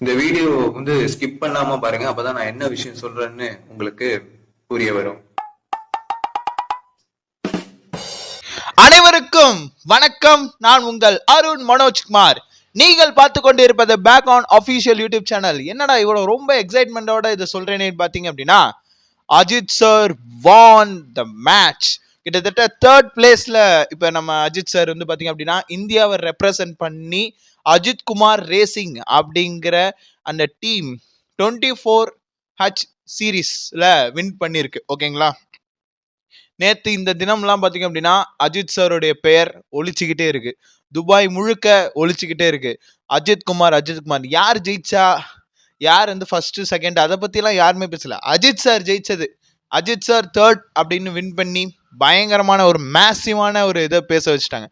இந்த video skip பண்ணாம பாருங்க. அப்பதான் நான் என்ன விஷயம் சொல்றேன்னு உங்களுக்கு புரிய வரும். அனைவருக்கும் வணக்கம். நான் உங்கள் அருண் மனோஜ்குமார். நீங்கள் பார்த்து கொண்டு இருப்பது back on official YouTube channel. என்னடா இவ்வளவு ரொம்ப எக்ஸைட்மெண்டோட இதை சொல்றேன்னு பாத்தீங்க அப்படின்னா, Ajith sir won the match. கிட்டத்தட்ட தேர்ட் பிளேஸ்ல இப்ப நம்ம அஜித் சார் பாத்தீங்க அப்படின்னா இந்தியாவை ரெப்ரசன்ட் பண்ணி அஜித் குமார் ரேசிங் அப்படிங்கிற அந்த டீம் 24H சீரீஸ்ல வின் பண்ணிருக்கு. ஓகேங்களா, நேத்து இந்த தினம்லாம் பாத்தீங்க அப்படின்னா அஜித் சாருடைய பெயர் ஒழிச்சுக்கிட்டே இருக்கு. துபாய் முழுக்க ஒழிச்சுக்கிட்டே இருக்கு. அஜித் குமார் யார் ஜெயிச்சா, யார் ஃபர்ஸ்ட் செகண்ட், அதை பத்தி எல்லாம் யாருமே பேசல. அஜித் சார் ஜெயிச்சது, அஜித் சார் தேர்ட் அப்படின்னு வின் பண்ணி பயங்கரமான ஒரு மேசிவான ஒரு இதை பேச வச்சுட்டாங்க.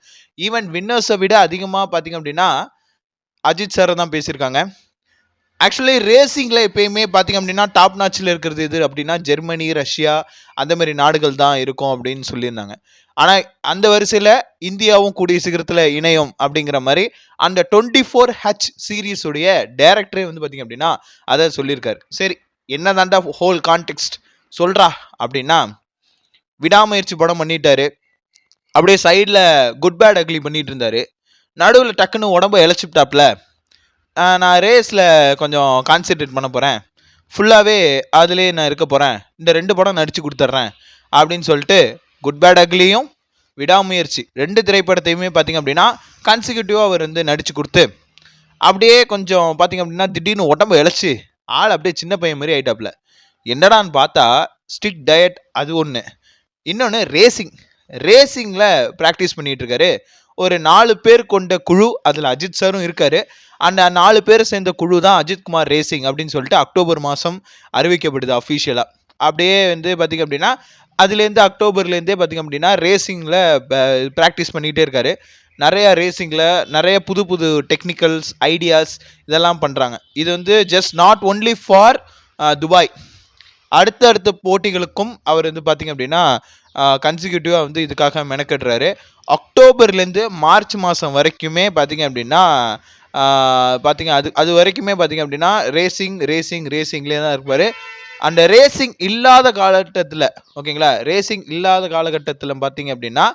ஈவன் வின்னர்ஸை விட அதிகமா பாத்தீங்க அப்படின்னா அஜித் சாரை தான் பேசியிருக்காங்க. ஆக்சுவலி ரேசிங்கில் எப்பயுமே பார்த்தீங்க அப்படின்னா டாப் நாச்சில் இருக்கிறது எது அப்படின்னா ஜெர்மனி, ரஷ்யா அந்த மாதிரி நாடுகள் தான் இருக்கும் அப்படின்னு சொல்லியிருந்தாங்க. ஆனால் அந்த வரிசையில் இந்தியாவும் கூடிய சீக்கிரத்தில் இணையும் அப்படிங்கிற மாதிரி அந்த 24H சீரீஸுடைய டைரக்டரே பார்த்தீங்க அப்படின்னா அதை சொல்லியிருக்காரு. சரி, என்ன தாண்டா ஹோல் கான்டெக்ஸ்ட் சொல்கிறா அப்படின்னா, விடாமுயற்சி படம் பண்ணிட்டாரு, அப்படியே சைடில் குட் பேட் அக்லி பண்ணிட்டு இருந்தாரு, நடுவில் டக்குன்னு உடம்பு இழைச்சிட்டாப்ல, நான் ரேஸில் கொஞ்சம் கான்சென்ட்ரேட் பண்ண போகிறேன், ஃபுல்லாகவே அதுலேயே நான் இருக்க போகிறேன், இந்த 2 படம் நடித்து கொடுத்துட்றேன் அப்படின்னு சொல்லிட்டு குட் பேட் அக்லியும் விடாமுயற்சி 2 திரைப்படத்தையுமே பார்த்திங்க அப்படின்னா கான்சிக்யூட்டிவாக அவர் நடித்து கொடுத்து அப்படியே கொஞ்சம் பார்த்திங்க அப்படின்னா திடீர்னு உடம்பு இழைச்சி ஆள் அப்படியே சின்ன பையன் மாதிரி ஆயிட்டாப்புல. என்னடான்னு பார்த்தா ஸ்ட்ரிக்ட் டயட் அது ஒன்று, இன்னொன்று ரேசிங்கில் ப்ராக்டிஸ் பண்ணிகிட்டு இருக்காரு. ஒரு 4 பேர் கொண்ட குழு, அதில் அஜித் சாரும் இருக்காரு. அந்த 4 பேர் சேர்ந்த குழு தான் அஜித் குமார் ரேசிங் அப்படின்னு சொல்லிட்டு அக்டோபர் மாதம் அறிவிக்கப்படுது அஃபீஷியலாக. அப்படியே பார்த்திங்க அப்படின்னா அதுலேருந்து அக்டோபர்லேருந்தே பார்த்திங்க அப்படின்னா ரேசிங்கில் ப்ராக்டிஸ் பண்ணிகிட்டே இருக்காரு. நிறையா ரேசிங்கில் நிறைய புது புது டெக்னிக்கல்ஸ் ஐடியாஸ் இதெல்லாம் பண்ணுறாங்க. இது just not only for Dubai, அடுத்த போட்டிகளுக்கும் அவர் பார்த்திங்க அப்படின்னா கன்சிக்யூட்டிவாக இதுக்காக மெனக்கட்டுறாரு. அக்டோபர்லேருந்து மார்ச் மாதம் வரைக்குமே பார்த்திங்க அப்படின்னா அது வரைக்குமே பார்த்திங்க அப்படின்னா ரேசிங்லேயே தான் இருப்பார். அந்த ரேசிங் இல்லாத காலகட்டத்தில், ஓகேங்களா, ரேசிங் இல்லாத காலகட்டத்தில் பார்த்திங்க அப்படின்னா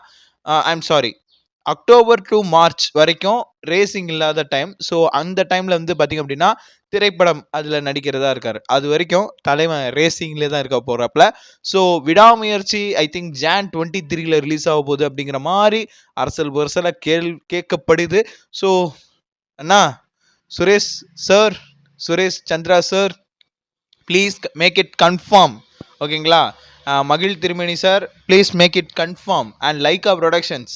அக்டோபர் டு மார்ச் வரைக்கும் ரேசிங் இல்லாத டைம். ஸோ அந்த டைமில் பார்த்திங்க அப்படின்னா திரைப்படம் அதில் நடிக்கிறதா இருக்கார். அது வரைக்கும் தலைவன் ரேசிங்லேயே தான் இருக்க போகிறாப்புல. ஸோ விடாமுயற்சி ஐ திங்க் Jan 23 ரிலீஸ் ஆக போகுது அப்படிங்கிற மாதிரி அரசலாக கேட்கப்படுது. ஸோ அண்ணா Suresh Chandra sir, please make it confirm. ஓகேங்களா, மகிழ் Thirumeni sir, please make it confirm. And Lyca productions,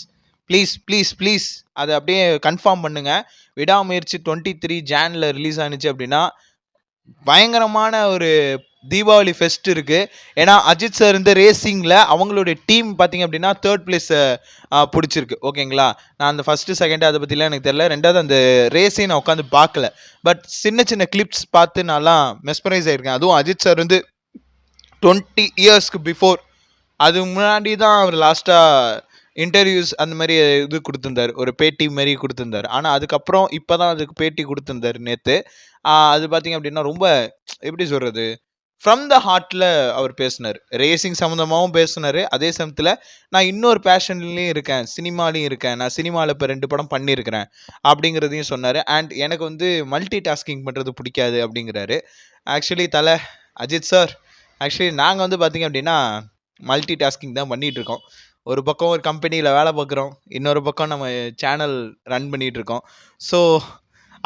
please அதை அப்படியே கன்ஃபார்ம் பண்ணுங்க. விடாமுயற்சி 23 Janல ரிலீஸ் ஆனிச்சு அப்படின்னா பயங்கரமான ஒரு தீபாவளி ஃபெஸ்ட் இருக்கு. ஏன்னா அஜித் சார் ரேசிங்கில் அவங்களுடைய டீம் பார்த்தீங்க அப்படின்னா தேர்ட் பிளேஸ் பிடிச்சிருக்கு. ஓகேங்களா, நான் அந்த ஃபர்ஸ்ட்டு செகண்ட் அதை பற்றிலாம் எனக்கு தெரியல. ரெண்டாவது அந்த ரேஸையும் நான் உட்காந்து பார்க்கல, பட் சின்ன கிளிப்ஸ் பார்த்து நான்லாம் மெஸ்மரைஸ் ஆகிருக்கேன். அதுவும் அஜித் சார் 20 இயர்ஸ்க்கு பிஃபோர், அது முன்னாடி தான் அவர் லாஸ்ட்டாக இன்டர்வியூஸ் அந்த மாதிரி இது கொடுத்துருந்தார், ஒரு பேட்டி மாதிரி கொடுத்துருந்தார். ஆனால் அதுக்கப்புறம் இப்போ தான் அதுக்கு பேட்டி கொடுத்துருந்தார் நேற்று. அது பார்த்திங்க அப்படின்னா ரொம்ப எப்படி சொல்கிறது, ஃப்ரம் த ஹார்ட்டில் அவர் பேசினார். ரேசிங் சம்மந்தமாகவும் பேசினார், அதே சமயத்தில் நான் இன்னொரு பேஷன்லேயும் இருக்கேன், சினிமாலையும் இருக்கேன், நான் சினிமாவில் இப்போ 2 படம் பண்ணியிருக்கிறேன் அப்படிங்கிறதையும் சொன்னார். அண்ட் எனக்கு மல்டி டாஸ்கிங் பண்ணுறது பிடிக்காது அப்படிங்கிறாரு. ஆக்சுவலி அஜித் சார், ஆக்சுவலி நாங்கள் பார்த்திங்க அப்படின்னா மல்டி டாஸ்கிங் தான் பண்ணிகிட்ருக்கோம். ஒரு பக்கம் ஒரு கம்பெனியில் வேலை பார்க்குறோம், இன்னொரு பக்கம் நம்ம சேனல் ரன் பண்ணிகிட்ருக்கோம். ஸோ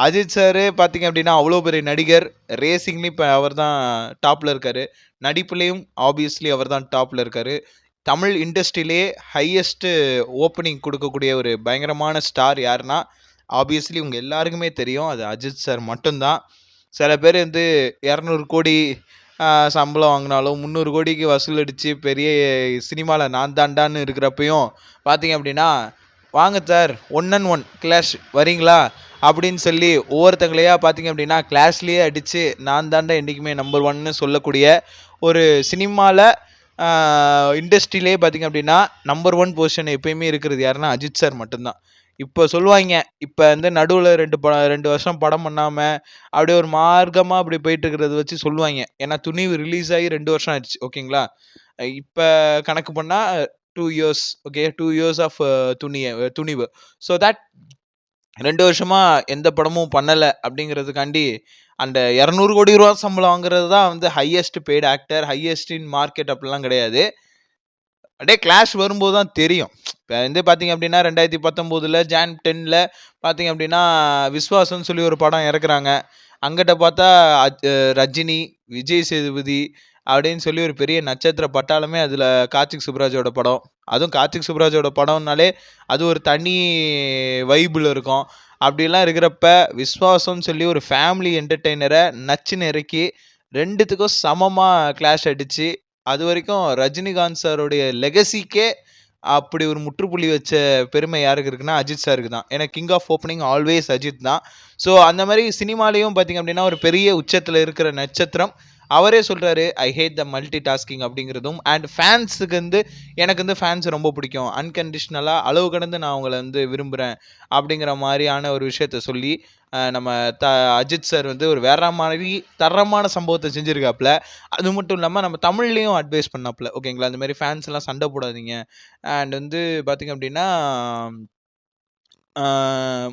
அஜித் சார் பார்த்திங்க அப்படின்னா அவ்வளோ பெரிய நடிகர், ரேசிங்லேயும் இப்போ அவர் தான் டாப்பில் இருக்கார், நடிப்புலேயும் ஆப்வியஸ்லி அவர் தான் டாப்பில் இருக்கார். தமிழ் இண்டஸ்ட்ரியிலே ஹையஸ்ட்டு ஓப்பனிங் கொடுக்கக்கூடிய ஒரு பயங்கரமான ஸ்டார் யாருன்னா ஆப்வியஸ்லி உங்கள் எல்லாருக்குமே தெரியும், அது அஜித் சார் மட்டும்தான். சில பேர் 200 கோடி சம்பளம் வாங்கினாலும் 300 கோடிக்கு வசூல் அடித்து பெரிய சினிமாவில் நான் தாண்டான்னு இருக்கிறப்பையும் பார்த்தீங்க அப்படின்னா வாங்க சார் 1-on-1 கிளாஷ் வரீங்களா அப்படின்னு சொல்லி ஒவ்வொருத்தங்களையா பார்த்தீங்க அப்படின்னா கிளாஸ்லேயே அடித்து நான் தாண்டா என்றைக்குமே நம்பர் 1ன்னு சொல்லக்கூடிய ஒரு சினிமாவில் இண்டஸ்ட்ரியிலே பார்த்திங்க அப்படின்னா நம்பர் 1 பொசிஷன் எப்பயுமே இருக்கிறது யாருன்னா அஜித் சார் மட்டும்தான். இப்போ சொல்லுவாங்க, இப்போ வந்து நடுவில் 2 வருஷம் படம் பண்ணாம அப்படியே ஒரு மார்க்கமா அப்படி போயிட்டு இருக்கிறத வச்சு சொல்லுவாங்க. ஏன்னா துணிவு ரிலீஸ் ஆகி 2 வருஷம் ஆயிடுச்சு. ஓகேங்களா? இப்போ கணக்கு பண்ணா 2 years. Okay, 2 years of Thunivu. So that 2 வருஷமா எந்த படமும் பண்ணல அப்படிங்கிறதுக்காண்டி அந்த 200 கோடி ரூபா சம்பளம் வாங்குறது தான் வந்து ஹையஸ்ட் பெய்டு ஆக்டர், ஹையஸ்ட் இன் மார்க்கெட் அப்படிலாம் கிடையாது. அப்படியே கிளாஷ் வரும்போது தான் தெரியும். இப்போ வந்து பார்த்தீங்க அப்படின்னா 2019 ஜான் 10ல் பார்த்தீங்க அப்படின்னா விஸ்வாசம்னு சொல்லி ஒரு படம் இறக்குறாங்க. அங்கிட்ட பார்த்தா ரஜினி, விஜய் சேதுபதி அப்படின்னு சொல்லி ஒரு பெரிய நட்சத்திர பட்டாளமே அதில் கார்த்திக் சுப்ராஜோட படம். அதுவும் கார்த்திக் சுப்ராஜோட படம்னாலே அது ஒரு தனி வைபிள் இருக்கும். அப்படிலாம் இருக்கிறப்ப விஸ்வாசம்னு சொல்லி ஒரு ஃபேமிலி என்டர்டெய்னரை நச்சுன்னு இறக்கி 2த்துக்கும் சமமாக கிளாஷ் அடித்து அது வரைக்கும் ரஜினிகாந்த் சாருடைய லெகசிக்கே அப்படி ஒரு முற்றுப்புள்ளி வச்ச பெருமை யாருக்கு இருக்குன்னா அஜித் சாருக்கு தான். ஏன்னா king of opening always Ajith தான். ஸோ அந்த மாதிரி சினிமாலேயும் பார்த்தீங்க அப்படின்னா ஒரு பெரிய உச்சத்தில் இருக்கிற நட்சத்திரம் அவரே சொல்கிறாரு, ஐ ஹேட் த மல்டி டாஸ்கிங் அப்படிங்கிறதும். அண்ட் ஃபேன்ஸுக்கு வந்து எனக்கு வந்து ஃபேன்ஸ் ரொம்ப பிடிக்கும், அன்கண்டிஷ்னலாக அளவு கடந்து நான் அவங்கள வந்து விரும்புகிறேன் அப்படிங்கிற மாதிரியான ஒரு விஷயத்த சொல்லி நம்ம அஜித் சார் வந்து ஒரு வேற மாதிரி தரமான சம்பவத்தை செஞ்சுருக்காப்புல. அது மட்டும் இல்லாமல் நம்ம தமிழ்லேயும் அட்வைஸ் பண்ணாப்புல. ஓகேங்களா? அந்த மாதிரி ஃபேன்ஸ் எல்லாம் சண்டை போடாதீங்க. அண்ட் வந்து பார்த்தீங்க அப்படின்னா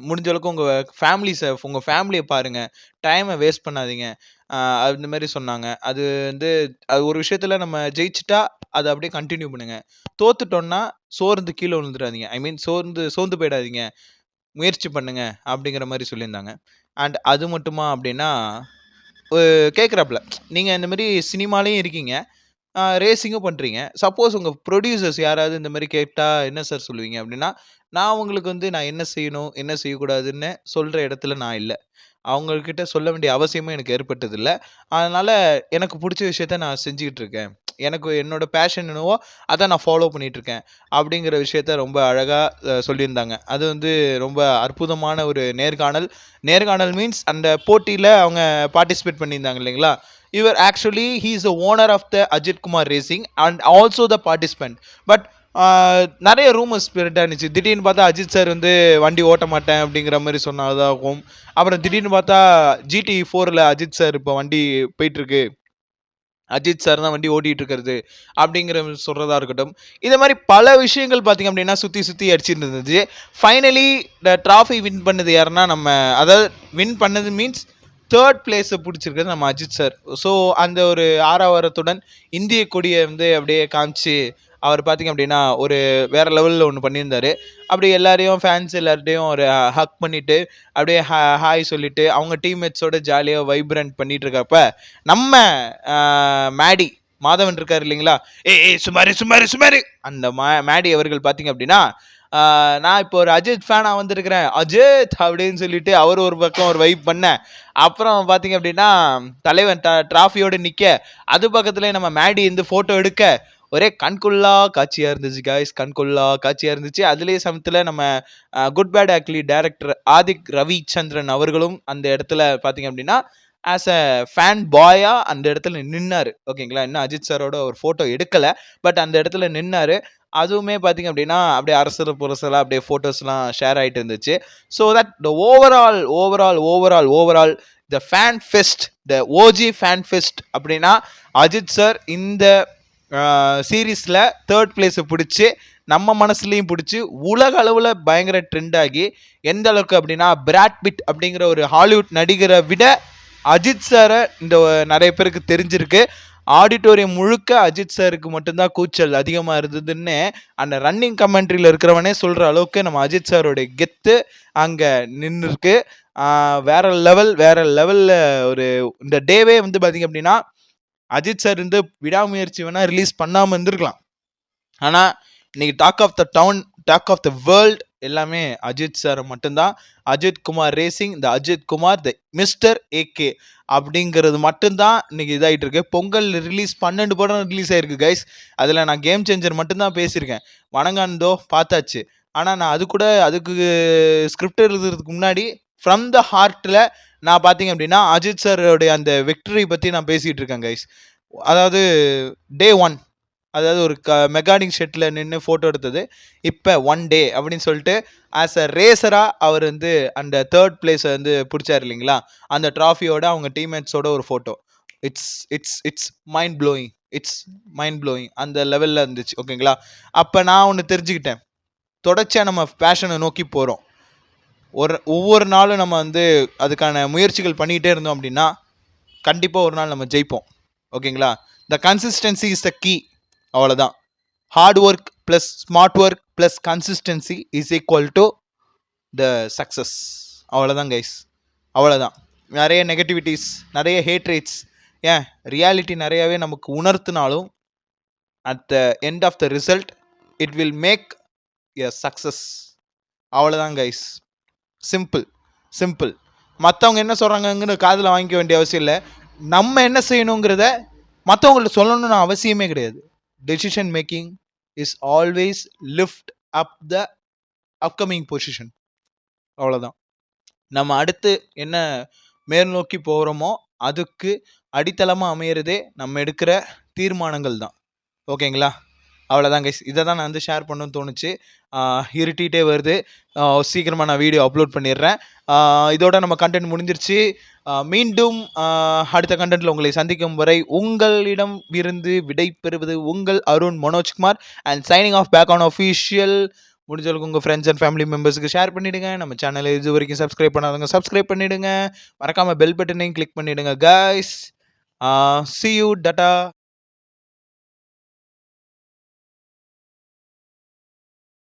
முடிஞ்ச அளவுக்கு உங்கள் ஃபேமிலியை பாருங்கள், டைமை வேஸ்ட் பண்ணாதீங்க அந்த மாதிரி சொன்னாங்க. அது வந்து அது ஒரு விஷயத்தில் நம்ம ஜெயிச்சிட்டா அதை அப்படியே கண்டினியூ பண்ணுங்கள், தோத்துட்டோன்னா சோர்ந்து கீழே விழுந்துடாதீங்க, ஐ மீன் சோர்ந்து போயிடாதீங்க, முயற்சி பண்ணுங்க அப்படிங்கிற மாதிரி சொல்லியிருந்தாங்க. அண்ட் அது மட்டுமா அப்படின்னா கேட்குறாப்புல, நீங்கள் இந்த மாதிரி சினிமாலேயும் இருக்கீங்க, ரேசிங்கும் பண்ணுறீங்க, சப்போஸ் உங்கள் ப்ரொடியூசர்ஸ் யாராவது இந்த மாதிரி கேட்டால் என்ன சார் சொல்லுவீங்க அப்படின்னா, நான் உங்களுக்கு வந்து நான் என்ன செய்யணும் என்ன செய்யக்கூடாதுன்னு சொல்கிற இடத்துல நான் இல்லை, அவங்கக்கிட்ட சொல்ல வேண்டிய அவசியமும் எனக்கு ஏற்பட்டதில்லை. அதனால் எனக்கு பிடிச்ச விஷயத்த நான் செஞ்சுக்கிட்டு இருக்கேன், எனக்கு என்னோட பேஷன் என்னவோ அதை நான் ஃபாலோ பண்ணிகிட்ருக்கேன் அப்படிங்கிற விஷயத்த ரொம்ப அழகாக சொல்லியிருந்தாங்க. அது வந்து ரொம்ப அற்புதமான ஒரு நேர்காணல் மீன்ஸ் அந்த போட்டியில் அவங்க பார்ட்டிசிபேட் பண்ணியிருந்தாங்க இல்லைங்களா. இவர் actually he is the owner of the Ajith Kumar racing and also the participant. But நிறைய ரூமர்ஸ் ஸ்பிரிட்டாக இருந்துச்சு. திடீர்னு பார்த்தா அஜித் சார் வந்து வண்டி ஓட்ட மாட்டேன் அப்படிங்கிற மாதிரி சொன்னதாகவும், அப்புறம் திடீர்னு பார்த்தா GT4ல் அஜித் சார் இப்போ வண்டி போயிட்டுருக்கு, அஜித் சார் தான் வண்டி ஓட்டிகிட்டு இருக்கிறது அப்படிங்கிற சொல்கிறதா இருக்கட்டும். இந்த மாதிரி பல விஷயங்கள் பார்த்திங்க அப்படின்னா சுற்றி அடிச்சுட்டு இருந்துச்சு. ஃபைனலி த ட்ராஃபி வின் பண்ணது யாருன்னா நம்ம, அதாவது வின் பண்ணது மீன்ஸ் 3rd பிளேஸை பிடிச்சிருக்கிறது நம்ம அஜித் சார். ஸோ அந்த ஒரு ஆரவாரத்துடன் இந்திய கொடியை வந்து அப்படியே காமிச்சு அவர் பார்த்திங்க அப்படின்னா ஒரு வேறு லெவலில் ஒன்று பண்ணியிருந்தார். அப்படி எல்லாரையும் ஃபேன்ஸ் எல்லார்ட்டையும் ஒரு ஹக் பண்ணிவிட்டு அப்படியே ஹாய் சொல்லிவிட்டு அவங்க டீம்மேட்ஸோட ஜாலியாக வைப்ரண்ட் பண்ணிகிட்டு இருக்கப்ப நம்ம மேடி மாதவன் இருக்கார் இல்லைங்களா, சுமாரு அந்த மேடி அவர்கள் பார்த்திங்க அப்படின்னா, நான் இப்போ ஒரு அஜித் ஃபேனாக வந்திருக்கிறேன் அஜித் அப்படின்னு சொல்லிட்டு அவர் ஒரு பக்கம் ஒரு வைப் பண்ண, அப்புறம் பார்த்தீங்க அப்படின்னா தலைவன் ட்ராஃபியோடு நிற்க, அது பக்கத்துலேயே நம்ம மேடி இருந்து ஃபோட்டோ எடுக்க ஒரே கண்கொள்ளா காட்சியாக இருந்துச்சு காய்ஸ், கண்கொள்ளா காட்சியாக இருந்துச்சு. அதுலேயே சமயத்தில் நம்ம good bad ugly director Adhik Ravichandran அவர்களும் அந்த இடத்துல பார்த்தீங்க அப்படின்னா ஆஸ் அ ஃபேன் பாயாக அந்த இடத்துல நின்னார். ஓகேங்களா, இன்னும் அஜித் சாரோட ஒரு ஃபோட்டோ எடுக்கலை, பட் அந்த இடத்துல நின்னார். அதுவுமே பார்த்தீங்க அப்படின்னா அப்படியே அரசு புரசலாக அப்படியே ஃபோட்டோஸ்லாம் ஷேர் ஆகிட்டு இருந்துச்சு. So that the overall the fan fest, the OG fan fest அப்படின்னா அஜித் சார் இந்த சீரீஸில் 3rd பிளேஸை பிடிச்சி நம்ம மனசுலையும் பிடிச்சி உலக அளவில் பயங்கர ட்ரெண்ட் ஆகி, எந்த அளவுக்கு அப்படின்னா பிராட் பிட் அப்படிங்கிற ஒரு ஹாலிவுட் நடிகரை விட அஜித் சாரை இந்த நிறைய பேருக்கு தெரிஞ்சிருக்கு. ஆடிட்டோரியம் முழுக்க அஜித் சாருக்கு மட்டும்தான் கூச்சல் அதிகமாக இருந்ததுன்னு அந்த ரன்னிங் கமெண்ட்ரியில் இருக்கிறவனே சொல்கிற அளவுக்கு நம்ம அஜித் சாரோடைய கெத்து அங்கே நின்றுருக்கு. வேற லெவலில் ஒரு இந்த டேவே வந்து பார்த்திங்க அப்படின்னா அஜித் சார் இருந்து விடாமுயற்சி வேணால் ரிலீஸ் பண்ணாமல் இருந்திருக்கலாம், ஆனால் இன்னைக்கு talk of the town, talk of the world எல்லாமே அஜித் சார் மட்டும்தான். Ajith Kumar racing, the Ajith Kumar, the mister AK அப்படிங்கிறது மட்டும்தான் இன்னைக்கு இதாகிட்டு இருக்கு. பொங்கல் ரிலீஸ் 12 படம் ரிலீஸ் ஆயிருக்கு கைஸ். அதில் நான் கேம் சேஞ்சர் மட்டும்தான் பேசியிருக்கேன், வணங்காந்தோ பார்த்தாச்சு. ஆனால் நான் அதுக்கு ஸ்கிரிப்ட் எழுதுறதுக்கு முன்னாடி ஃப்ரம் த ஹார்ட்டில் நான் பார்த்தீங்க அப்படின்னா அஜித் சாரோடைய அந்த விக்டரி பற்றி நான் பேசிகிட்டு இருக்கேன் கைஸ். அதாவது டே 1 அதாவது ஒரு மெக்கானிக் ஷெட்டில் நின்று ஃபோட்டோ எடுத்தது. இப்போ ஒன் டே அப்படின்னு சொல்லிட்டு ஆஸ் அ ரேசராக அவர் வந்து அந்த தேர்ட் பிளேஸை வந்து பிடிச்சார் இல்லைங்களா, அந்த ட்ராஃபியோட அவங்க டீம்மேட்ஸோட ஒரு photo. It's it's it's mind blowing. It's mind blowing அந்த லெவலில் இருந்துச்சு. ஓகேங்களா, அப்போ நான் ஒன்று தெரிஞ்சுக்கிட்டேன். தொடர்ச்சியாக நம்ம பேஷனை நோக்கி போகிறோம். ஒவ்வொரு நாளும் நம்ம வந்து அதுக்கான முயற்சிகள் பண்ணிக்கிட்டே இருந்தோம் அப்படின்னா கண்டிப்பாக ஒரு நாள் நம்ம ஜெயிப்போம். ஓகேங்களா, the consistency is the key. அவ்வளோதான். Hard work plus smart work plus consistency is equal to the success. அவ்வளோதான் கைஸ், அவ்வளோதான். நிறைய நெகட்டிவிட்டிஸ், நிறைய ஹேட் ரேட்ஸ், ஏன் ரியாலிட்டி நிறையாவே நமக்கு உணர்த்தினாலும் at the end of the result it will make a success. அவ்வளோதான் கைஸ், சிம்பிள் சிம்பிள். மற்றவங்க என்ன சொல்கிறாங்கன்னு காதில் வாங்கிக்க வேண்டிய அவசியம் இல்லை. நம்ம என்ன செய்யணுங்கிறத மற்றவங்கள்ட்ட சொல்லணும்னு அவசியமே கிடையாது. Decision making is always lift up the upcoming position. அவ்வளோதான். நம்ம அடுத்து என்ன மேல் நோக்கி போகிறோமோ அதுக்கு அடித்தளமாக அமையிறதே நம்ம எடுக்கிற தீர்மானங்கள் தான். ஓகேங்களா, அவ்வளோதான் கைஸ். இதை தான் நான் வந்து ஷேர் பண்ணணும்னு தோணுச்சு. இருட்டிகிட்டே வருது. சீக்கிரமாக நான் வீடியோ அப்லோட் பண்ணிடுறேன். இதோட நம்ம கண்டென்ட் முடிஞ்சிருச்சு. மீண்டும் அடுத்த கண்டென்ட்டில் உங்களை சந்திக்கும் வரை உங்களிடம் இருந்து விடை பெறுவது உங்கள் Arun Manojkumar and signing off back on official. முடிஞ்சளவுக்கு உங்கள் ஃப்ரெண்ட்ஸ் அண்ட் ஃபேமிலி மெம்பர்ஸுக்கு ஷேர் பண்ணிவிடுங்க. நம்ம சேனலை இது வரைக்கும் சப்ஸ்கிரைப் பண்ணாதவங்க சப்ஸ்கிரைப் பண்ணிவிடுங்க. மறக்காமல் பெல் பட்டனையும் கிளிக் பண்ணிவிடுங்க கைஸ். see you, data.